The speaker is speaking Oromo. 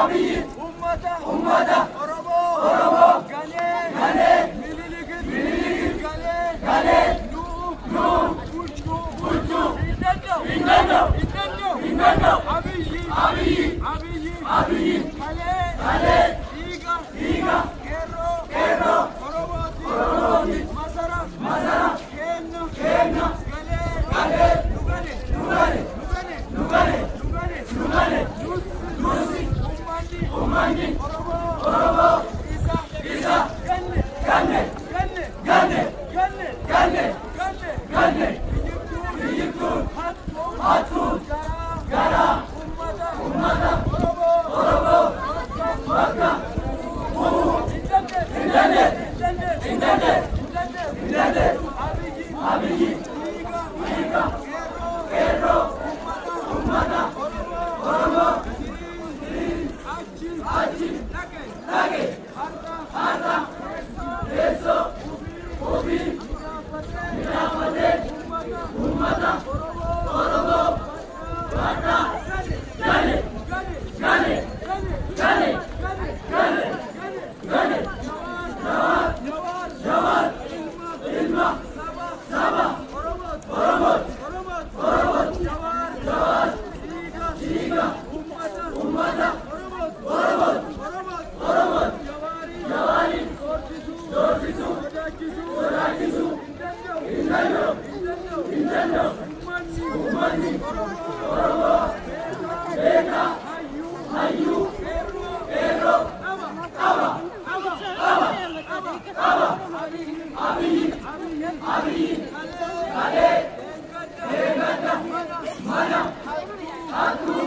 ummata Oromoo galee mililikit galee nuuf bulchuu hin danda'u abiyyi galee dhiiga qeerroo Oromooti masara keenya galee nu gale ummanni Oromoo isa ganne biyyattuun hattuun gara ummata Oromoo bakka hin dandeenye abiyyi dhiiga qeerroo ummata Oromoo achi dhaqe har'a teessoo ofii midhaafatee ummata Oromoo bakka gale Jawaar ilma saba Oromooti Jawaar dhiiga ummata Oromooti Jawaariin doorsisuu sodaachisuu hin danda'u ummanni Oromoo beekaa hayyuu qeerroo qaba abiyyi galee eeggadda mana hattuu